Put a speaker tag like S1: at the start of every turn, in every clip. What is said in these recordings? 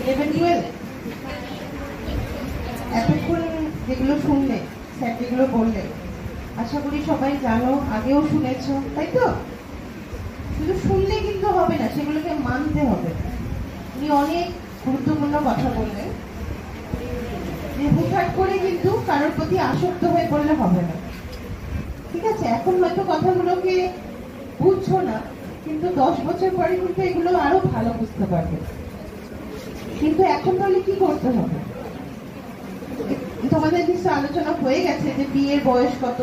S1: 11-12 এতক্ষণ যেগুলো শুনলে, স্যার যেগুলো বললেন, আশা করি সবাই জানো, আগেও শুনেছ, তাই তো? শুধু শুনলে কিন্তু হবে না, সেগুলোকে মানতে হবে। উনি অনেক গুরুত্বপূর্ণ কথা বললেন যে হুটহাট করে কিন্তু কারোর প্রতি আসক্ত হয়ে পড়লে হবে না। ঠিক আছে, এখন হয়তো কথাগুলোকে বুঝছো না, কিন্তু 10 বছর পরে কিন্তু এগুলো আরো ভালো বুঝতে পারবে। কিন্তু এখন তাহলে কি করতে হবে? তোমাদের নিশ্চয় আলোচনা হয়ে গেছে যে বিয়ের বয়স কত,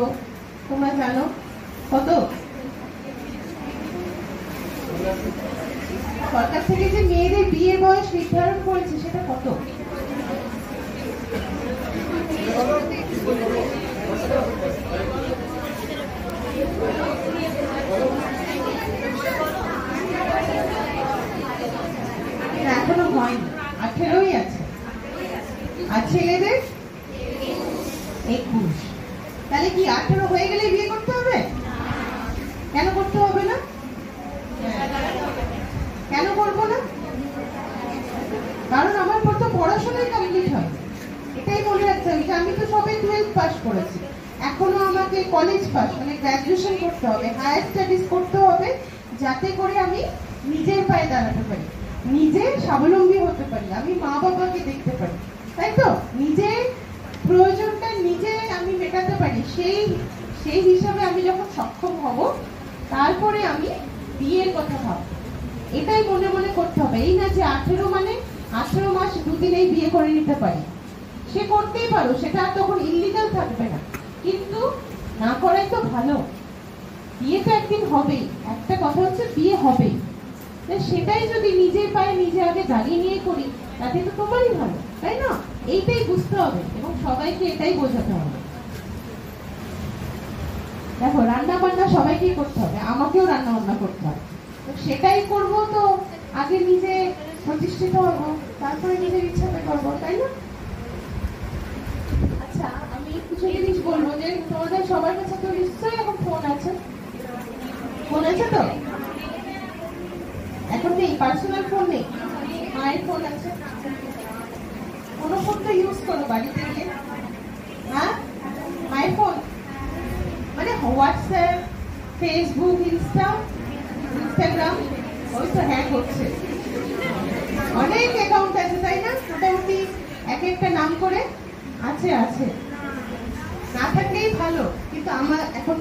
S1: তোমরা জানো কত? সরকার থেকে যে মেয়েদের বিয়ের বয়স নির্ধারণ করেছে সেটা কত? এখনো হয়নি, 18ই আছে। আর ছেলেদের 21। তাহলে কি 18 হয়ে গেলে বিয়ে করতে হবে? কেন করতে হবে না? কেন করবো না? কারণ আমার তো পড়াশোনাই কমপ্লিট হয়, এটাই মনে রাখতে হবে যে আমি তো সবে 12 পাস করেছি, এখনো আমাকে কলেজ পাস মানে গ্রাজুয়েশন করতে হবে, হায়ার স্টাডিজ করতে হবে, যাতে করে আমি নিজের পায়ে দাঁড়াতে পারি, নিজে স্বাবলম্বী হতে পারি, আমি মা বাবাকে দেখতে পারি, তাই তো? নিজের প্রয়োজনটা নিজে আমি মেটাতে পারি, সেই হিসাবে আমি যখন সক্ষম হব, তারপরে আমি বিয়ের কথা ভাববো। এটাই মনে মনে করতে হবে। এই না যে 18 মানে 18 মাস দুদিনেই বিয়ে করে নিতে পারি, সে করতেই পারো, সেটা তখন ইলিগাল থাকবে না, কিন্তু না করাই তো ভালো। বিয়ে তো একদিন হবেই, একটা কথা হচ্ছে বিয়ে হবেই, সেটাই যদি নিজের পায়ে নিজে আগে দাঁড়িয়ে নিয়ে করি, তাতে তো তোমারই ভালো, তাই না? এইটাই বুঝতে হবে এবং সবাইকে এটাই বোঝাতে হবে। দেখো, রান্না বান্না সবাইকেই করতে হবে, আমাকেও রান্না বান্না করতে হবে, তো সেটাই করব, তো আগে নিজে প্রতিষ্ঠিত হবো, তারপরে নিজের ইচ্ছাতে করবো, তাই না? আচ্ছা, আমি কিছু জিনিস বলবো যে তোমাদের সবার কাছে তো নিশ্চয়ই এখন ফোন আছে, ফোন আছে তো? এখন নেই, পার্সোনাল ফোন নেই, মায়ের ফোন আছে, কোনো ফোন তো ইউজ করো বাড়িতে গিয়ে, হ্যাঁ? মায়ের ফোন মানে হোয়াটসঅ্যাপ, ফেসবুক, ইনস্টাগ্রাম, ওই তো হ্যাক হচ্ছে, অনেক অ্যাকাউন্ট আছে, তাই না? মোটামুটি এক একটা নাম করে আছে, না থাকলেই ভালো। কিন্তু আমার এখন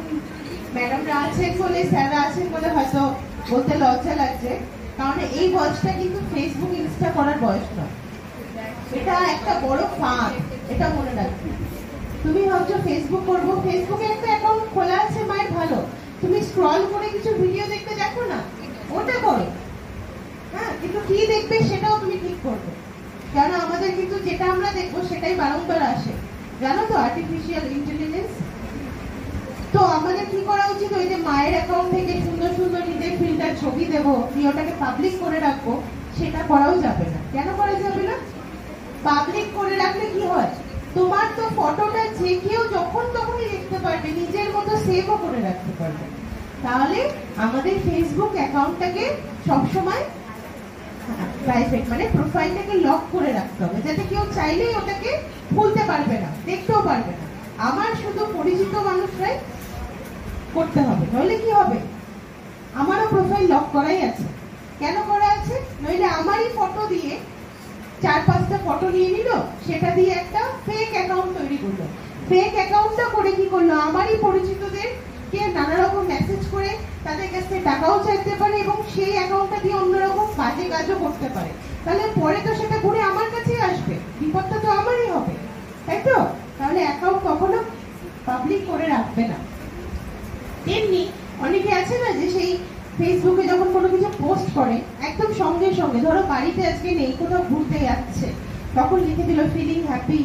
S1: ম্যাডামরা আছেন বলে, স্যাররা আছেন বলে হয়তো বলতে লজ্জা লাগছে, কারণ এই বয়সটা কিন্তু ফেসবুক, ইনস্টা করার বয়স নয়, এটা একটা বড় ফাঁদ, এটা মনে রাখবে। তুমি ভাবছো ফেসবুক করবো, ফেসবুকে একটা অ্যাকাউন্ট খোলা আছে মায়ের, ভালো, তুমি স্ক্রল করে কিছু ভিডিও দেখতে দেখো না, ওটা করো, হ্যাঁ, কিন্তু কি দেখবে সেটাও তুমি ঠিক করবে, কারণ আমাদের কিন্তু যেটা আমরা দেখবো সেটাই বারংবার আসে, জানো তো, আর্টিফিশিয়াল ইন্টেলিজেন্স। তো আমাদের কি করা উচিত? ওই যে মায়ের অ্যাকাউন্ট থেকে সুন্দর সুন্দর নিজের ফিল্টার ছবি দেবো, দিয়ে ওটাকে পাবলিক করে রাখবো, সেটা করাও যাবে না। কেন করা যাবে না? পাবলিক করে রাখলে কি হয়, তোমার তো ফটোটা যে কেউ যখন তখনই দেখতে পারবে, নিজের মতো সেভও করে রাখতে পারবে। তাহলে আমাদের ফেসবুক অ্যাকাউন্টটাকে সবসময় প্রাইভেট মানে প্রোফাইলটাকে লক করে রাখতে হবে, যাতে কেউ চাইলেই ওটাকে খুলতে পারবে না, দেখতেও পারবে না, আমার শুধু পরিচিত মানুষরাই করতে হবে। নইলে কি হবে, আমারও প্রোফাইল লক করাই আছে। কেন করা আছে? নইলে আমারই ফটো দিয়ে 4-5টা ফটো নিয়ে নিল, সেটা দিয়ে একটা ফেক অ্যাকাউন্ট তৈরি করলো, ফেক অ্যাকাউন্টটা করে কি করলো, আমারই পরিচিতদের কে নানা রকম মেসেজ করে তাদের কাছ থেকে টাকাও চাইতে পারে, এবং সেই অ্যাকাউন্টটা দিয়ে অন্যরকম বাজে কাজও করতে পারে। তাহলে পরে তো সেটা ঘুরে আমার কাছেই আসবে, বিপদটা তো আমারই হবে, তাই তো? তাহলে অ্যাকাউন্ট কখনো পাবলিক করে রাখবে না। তেমনি অনেকে আছে না যে সেই ফেসবুকে যখন কোনো কিছু পোস্ট করে, একদম সঙ্গে সঙ্গে, ধরো বাড়িতে আজকে নেই, কোথাও ঘুরতে যাচ্ছে, তখন লিখে দিল ফিলিং হ্যাপি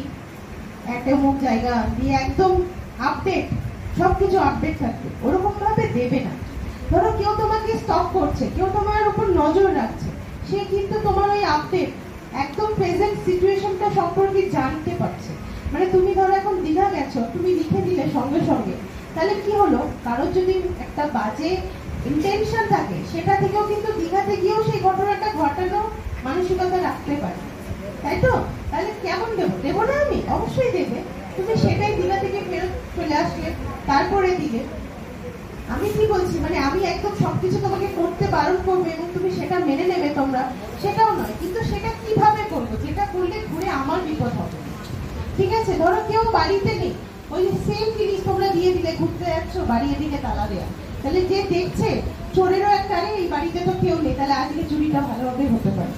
S1: একটা অমুক জায়গা, দিয়ে একদম আপডেট, সবকিছু আপডেট থাকবে, ওরকম ভাবে দেবে না। ধরো কেউ তোমাকে স্টক করছে, কেউ তোমার উপর নজর রাখছে, সে কিন্তু তোমার ওই আপডেট একদম প্রেজেন্ট সিচুয়েশনটা সম্পর্কে জানতে পারছে। মানে তুমি ধরো এখন দীঘা গেছো, তুমি লিখে দিলে সঙ্গে সঙ্গে, তাহলে কি হলো, কারোর যদি একটা বাজে ইন্টেনশন থাকে, সেটা থেকেও কিন্তু দীঘাতে গিয়েও সেই ঘটনাটা ঘটানো মানসিকতা রাখতে পারে। তাই তো? তাহলে কেমন দেবো? দেবো না আমি? অবশ্যই দেবে। তুমি সেটাই দিলা থেকে ফেরত চলে আসলে, তারপরে দিলে। আমি কি বলছি, মানে আমি একদম সবকিছু তোমাকে করতে বারণ করবো এবং তুমি সেটা মেনে নেবে তোমরা, সেটাও নয়। কিন্তু সেটা কিভাবে করবো, যেটা করলে ঘুরে আমার বিপদ হবে। ঠিক আছে? ধরো কেউ বাড়িতে নেই, ওই সেম জিনিস তোমরা দিয়ে দিলে, ঘুরতে যাচ্ছ, বাড়ি এদিকে তালা দেয়া, তাহলে যে দেখছে চোরেরও একটা, আরে এই বাড়িতে তো কেউ নেই, তাহলে আজকে চুরিটা ভালোভাবে হতে পারে।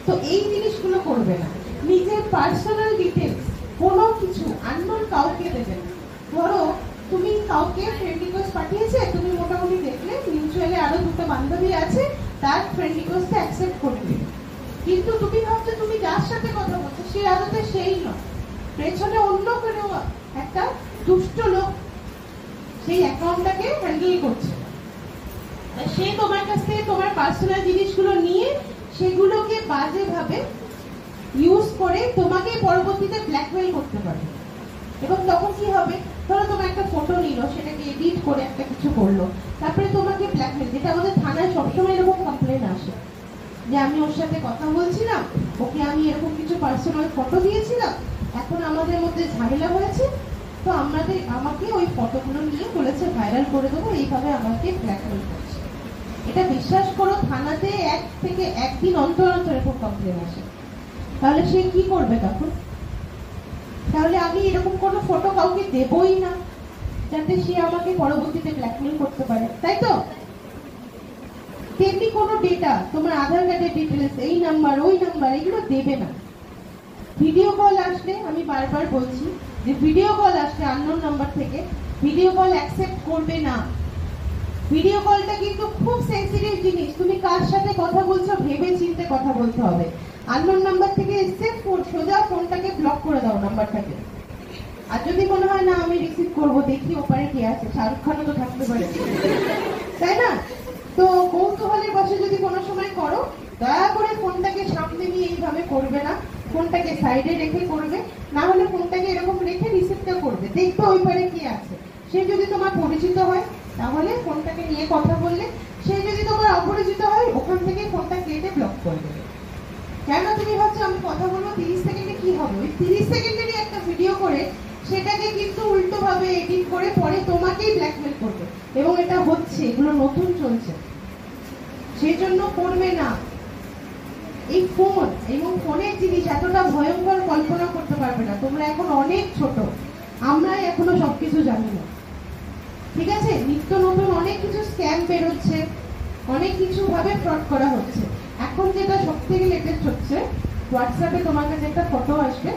S1: তো এই জিনিসগুলো করবে না। নিজের পার্সোনাল ডিটেলস কোনো কিছু আননোন কাউকে দেবে না। ধরো তুমি কাউকে ফ্রেন্ড রিকোয়েস্ট পাঠিয়েছে, তুমি মোটামুটি দেখলে মিউচুয়ালি আরো দুটো বান্ধবী আছে, তার ফ্রেন্ড রিকোয়েস্টটা অ্যাকসেপ্ট করে দিবে। কিন্তু তুমি ভাবছো তুমি যার সাথে কথা বলছো সে আদতে সেই নয়, পেছনে অন্য কোনো একটা দুষ্ট লোক সেই অ্যাকাউন্টটাকে হ্যান্ডেল করছে। সে তোমার কাছ থেকে তোমার পার্সোনাল জিনিসগুলো নিয়ে সেগুলোকে বাজেভাবে ইউজ করে তোমাকে পরবর্তীতে ব্ল্যাকমেল করতে পারে। এবং তখন কি হবে, ধরো তোমার একটা ফটো নিল, সেটাকে এডিট করে একটা কিছু করলো, তারপরে তোমাকে ব্ল্যাকমেল, যেটা আমাদের থানায় সবসময় এরকম কমপ্লেন আসে যে আমি ওর সাথে কথা বলছিলাম, ওকে আমি এরকম কিছু পার্সোনাল ফটো দিয়েছিলাম, এখন আমাদের মধ্যে ঝামেলা হয়েছে, তো আমাকে ওই ফটোগুলো নিয়ে বলেছে ভাইরাল করে দেবো, এইভাবে আমাকে ব্ল্যাকমেল করছে। এটা বিশ্বাস করো, থানাতে 1 থেকে 1 দিন অন্তর অন্তর এরকম কমপ্লেন আসে। তাহলে সে কি করবে তখন? তাহলে আমি এরকম কোনো ফটো কাউকে দেবই না, যাতে সে আমাকে পরবর্তীতে ব্ল্যাকমেল করতে পারে, তাই তো? তেমনি কোনো ডেটা, তোমার আধার কার্ডের ডিটেলস, এই নাম্বার ওই নাম্বার, এগুলো দেবে না। ভিডিও কল আসলে, আমি বারবার বলছি যে ভিডিও কল আসলে আননোন নাম্বার থেকে ভিডিও কল অ্যাকসেপ্ট করবে না। ভিডিও কলটা কিন্তু খুব সেন্সিটিভ জিনিস, তুমি কার সাথে কথা বলছো ভেবে চিন্তে কথা বলতে হবে। আননোন নাম্বার থেকে এসে সোজা ফোনটাকে ব্লক করে দাও নাম্বারটাকে। আর যদি মনে হয় না আমি রিসিভ করবো, দেখি ওপারে কে আছে, শাহরুখ খানও তো থাকতে পারে, তাই না? তো কৌতূহলের বসে যদি কোনো সময় করো, দয়া করে ফোনটাকে সামনে নিয়ে এইভাবে করবে না, ফোনটাকে সাইডে রেখে করবে, না হলে ফোনটাকে এরকম রেখে রিসিভটা করবে, দেখবে ওই পারে কি আছে। সে যদি তোমার পরিচিত হয় তাহলে ফোনটাকে নিয়ে কথা বললে, সে যদি তোমার অপরিচিত হয় ওখান থেকে ফোনটা কেটে ব্লক করে দেবে। কেন তুমি ভাবছো আমি কথা বলবো 30 সেকেন্ডে কি হবে? ওই 30 সেকেন্ডেরই একটা ভিডিও করে সেটাকে কিন্তু উল্টো ভাবে এডিট করে পরে তোমাকেই ব্ল্যাকমেল করবে, এবং এটা হচ্ছে, এগুলো নতুন চলছে, সেজন্য করবে না। এই ফোন এবং ফোনের জিনিস এতটা ভয়ঙ্কর কল্পনা করতে পারবে না, তোমরা এখন অনেক ছোট, আমরা এখনো সবকিছু জানি না। ঠিক আছে? নিত্য নতুন অনেক কিছু স্ক্যাম বেরোচ্ছে, অনেক কিছু ভাবে ফ্রড করা হচ্ছে। এখন যেটা সব থেকে লেটেস্ট হচ্ছে, হোয়াটসঅ্যাপে তোমার কাছে একটা ফটো আসবে,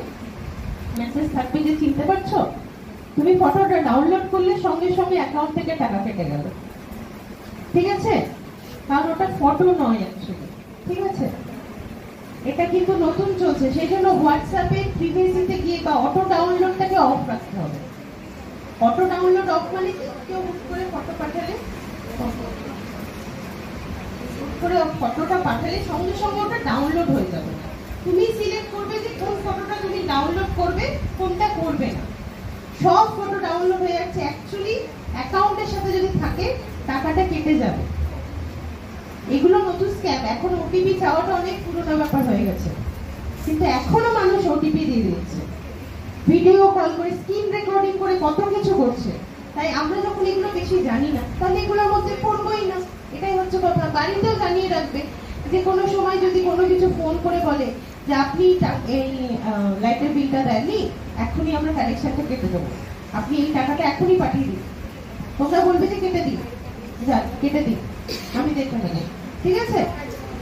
S1: মেসেজ থাকবে যে চিনতে পারছো, তুমি ফটোটা ডাউনলোড করলে সঙ্গে সঙ্গে অ্যাকাউন্ট থেকে টাকা কেটে গেল। ঠিক আছে? কারণ ওটা ফটো নয় অ্যাকচুয়ালি। ঠিক আছে? এটা কিন্তু নতুন চলছে, সেই জন্য হোয়াটসঅ্যাপে প্রিভিয়াসিতে গিয়ে বা অটো ডাউনলোডটাকে অফ রাখতে হবে। অটো ডাউনলোড অফ মানে কি, কেউ হুট করে ফটো পাঠালে, ফটোটা পাঠালে সঙ্গে সঙ্গে ওটা ডাউনলোড হয়ে যাবে। তুমি সিলেক্ট করবে যে কোন ফটোটা তুমি ডাউনলোড করবে, কোনটা করবে না। সব ফটো ডাউনলোড হয়ে যাচ্ছে, অ্যাকচুয়ালি অ্যাকাউন্টের সাথে যদি থাকে টাকাটা কেটে যাবে। এগুলো নতুন স্ক্যাম। এখন ওটিপি চাওয়াটা অনেক পুরনো ব্যাপার হয়ে গেছে, কিন্তু এখনো মানুষ ওটিপি দিয়ে দিচ্ছে, ভিডিও কল করে, স্ক্রিন রেকর্ডিং করে কত কিছু করছে। তাই আমরা যখন এগুলো বেশি জানি না, তাহলে এগুলোর মধ্যে পড়বোই না, এটাই হচ্ছে কথা। বাড়িতেও জানিয়ে রাখবে যে কোনো সময় যদি কোনো কিছু ফোন করে বলে যে আপনি এই লাইটের বিলটা দেননি, এখনই আমরা কালেকশনটা কেটে দেবো, আপনি এই টাকাটা এখনই পাঠিয়ে দিন, তোমরা বলবে যে কেটে দিন, যান কেটে দিন, আমি দেখে নেব। ঠিক আছে?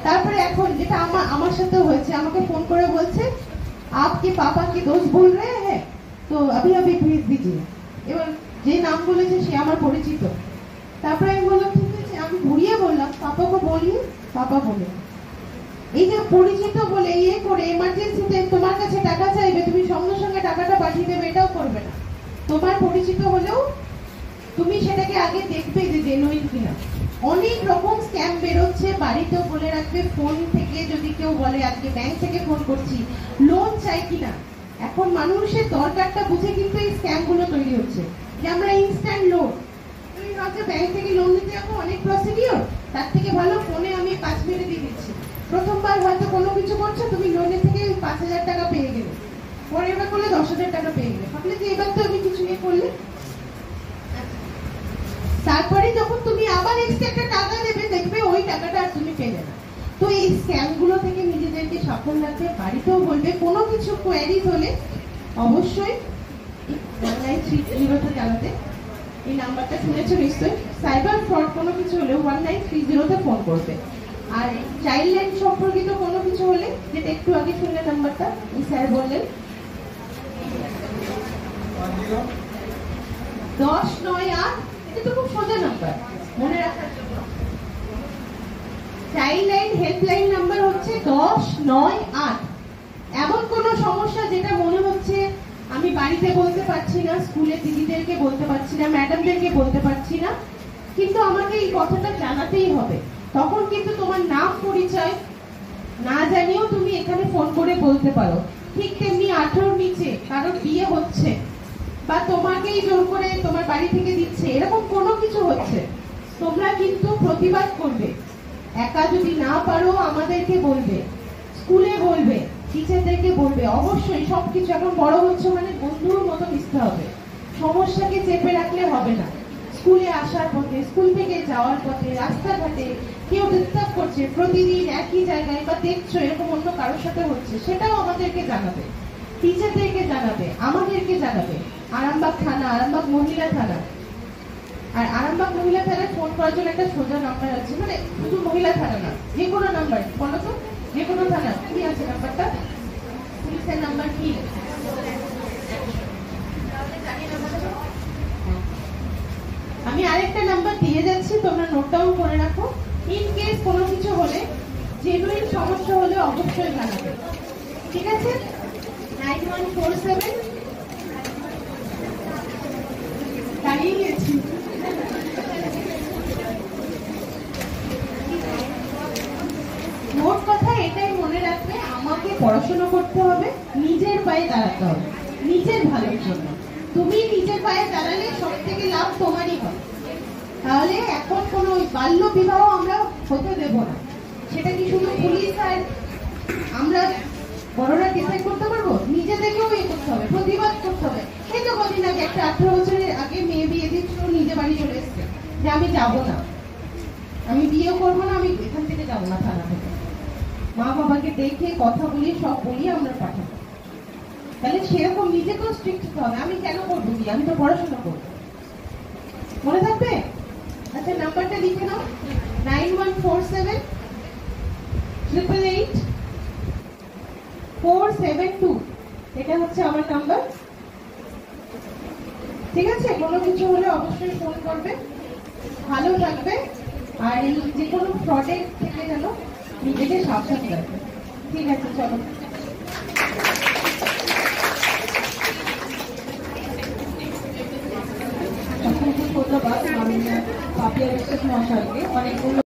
S1: তারপরে এখন যেটা আমার সাথেও হয়েছে, আমাকে ফোন করে বলছে आपके पापा के दोस्त बोल रहे हैं तो अभी अभी भेज दीजिए। এবার যে নাম বলেছে সে আমার পরিচিত। তারপরে আমি বললাম ঠিক আছে, আমি ঘুরিয়ে বললাম পাপাকে বলিয়ে, পাপা বলে এই যে পরিচিত বলে ইয়ে করে এমার্জেন্সিতে তোমার কাছে টাকা চাইবে, তুমি সঙ্গে সঙ্গে টাকাটা পাঠিয়ে দেবে, এটাও করবে না। তোমার পরিচিত হলেও তুমি সেটাকে আগে দেখবে যে জেনুইন কিনা। অনেক রকম স্ক্যাম বেরোচ্ছে, বাড়িতেও বলে রাখবে। ফোন থেকে যদি কেউ বলে আজকে ব্যাংক থেকে ফোন করছি, লোন চাই কিনা, এখন মানুষের দরকারটা বুঝে কিন্তু এই স্ক্যাম গুলো তৈরি হচ্ছে যে আমরা ইনস্ট্যান্ট লোন, তুমি ভাবছো ব্যাংক থেকে লোন নিতে যাবো, অনেক প্রসিডিওর, তার থেকে ভালো ফোনে আমি 5 মিনিটে দিয়ে দিচ্ছি। প্রথমবার হয়তো কোনো কিছু করছো, তুমি লোনের থেকে 5 5,000 টাকা পেয়ে গেলে, পরের বার করলে 10,000 টাকা পেয়ে গেলে, ভাবলে যে এবার তো আমি কিছু নিয়ে করলে। তারপরে যখন তুমি আবার এক্সট্রা একটা টাকা দেবে, দেখবে ওই টাকাটা আর তুমি পেলে না। তো এই স্ক্যাম গুলো থেকে নিজেদেরকে সাবধান রাখতে, বাড়িতেও বলবে কোনো কিছু কোয়ারিজ হলে অবশ্যই 1930 জানাতে। এই নাম্বারটা শুনেছো নিশ্চয়ই, সাইবার ফ্রড কোনো কিছু হলে 1930 ফোন করবে। আর চাইল্ড লাইন সম্পর্কিত কোনো কিছু হলে, যেটা একটু আগে শুনলে নাম্বারটা স্যার বললেন, 1098, এটা তো খুব সোজা নাম্বার মনে রাখার জন্য। চাইল্ড লাইন হেল্পলাইন নাম্বার হচ্ছে 1098। এমন কোন সমস্যা যেটা মনে হচ্ছে আমি বাড়িতে বলতে পারছি না, স্কুলে দিদিদেরকে বলতে পারছি না, ম্যাডামদেরকে বলতে পারছি না, কিন্তু আমাকে এই কথাটা জানাতেই হবে, তখন কিন্তু তোমার নাম পরিচয় না জানিয়েও তুমি এখানে ফোন করে বলতে পারো। ঠিক তেমনি 18 নিচে কারোর বিয়ে হচ্ছে বা তোমাকেই জোর করে তোমার বাড়ি থেকে দিচ্ছে, এরকম কোনো কিছু হচ্ছে, তোমরা কিন্তু প্রতিবাদ করবে। একা যদি না পারো আমাদেরকে বলবে, স্কুলে বলবে, টিচারদেরকে বলবে। অবশ্যই সবকিছু এখন বড় হচ্ছে মানে বন্ধুর মতো মিশতে হবে, সমস্যাকে চেপে রাখলে হবে না। স্কুলে আসার পথে, স্কুল থেকে যাওয়ার পথে, রাস্তাঘাটে কেউ ডিস্টার্ব করছে প্রতিদিন একই জায়গায়, বা দেখছো এরকম অন্য কারোর সাথে হচ্ছে, সেটাও আমাদেরকে জানাবে, টিচারদেরকে জানাবে, আমাদেরকে জানাবে। আরামবাগ থানা, আরামবাগ মহিলা থানা। আর আরামবাগ মহিলা থানায় ফোন করার জন্য একটা সোজা নাম্বার আছে, মানে শুধু মহিলা থানা না, যে কোনো নাম্বার বলো তো, যে কোনো থানা কি আছে নাম্বারটা, পুলিশের নাম্বার কি? আমি আরেকটা নাম্বার দিয়ে যাচ্ছি, তোমরা নোট ডাউন করে রাখো। ইন কেস কোনো কিছু হলে, জেনুইন সমস্যা হলে অবশ্যই জানাবে, ঠিক আছে? 9147 দাঁড়িয়ে গেছি। মোট কথা এটাই মনে রাখবে, আমাকে পড়াশোনা করতে হবে, নিজের পায়ে দাঁড়াতে হবে, নিজের ভালোর জন্য। তুমি নিজের পায়ে দাঁড়ালে সব থেকে লাভ তোমারই হবে। তাহলে এখন কোনো বাল্য বিবাহ আমরা হতে দেব না। সেটা কি শুধু পুলিশ আর আমরা বড়রা ডিসাইড করতে পারবো? নিজেদেরকেও ইয়ে করতে হবে, প্রতিবাদ করতে হবে। এই তো কদিন আগে একটা 18 বছরের আগে মেয়ে বিয়ে দিচ্ছিল, নিজে বাড়ি চলে এসছে যে আমি যাবো না, আমি বিয়ে করবো না, আমি এখান থেকে যাবো না থানা থেকে। মা বাবাকে দেখে কথা বলি, সব বলি আমরা পাঠাবো। তাহলে সেরকম নিজেকেও স্ট্রিক্ট হতে হবে। আমি কেন করবো বিয়ে? আমি তো পড়াশোনা করবো। মনে থাকবে? আচ্ছা, নাম্বারটা লিখে নাও, 9147 888 472। এটা হচ্ছে আমার নাম্বার, ঠিক আছে? কোনো কিছু হলে অবশ্যই ফোন করবে। ভালো থাকবে, আর এই যে কোনো ফ্রডের থেকে যেন নিজেকে সাবধান রাখবে, ঠিক আছে? চলো।
S2: অসংখ্য ধন্যবাদ মাননীয় পাপিয়া বিশ্বাস মহাশয়কে। অনেকগুলো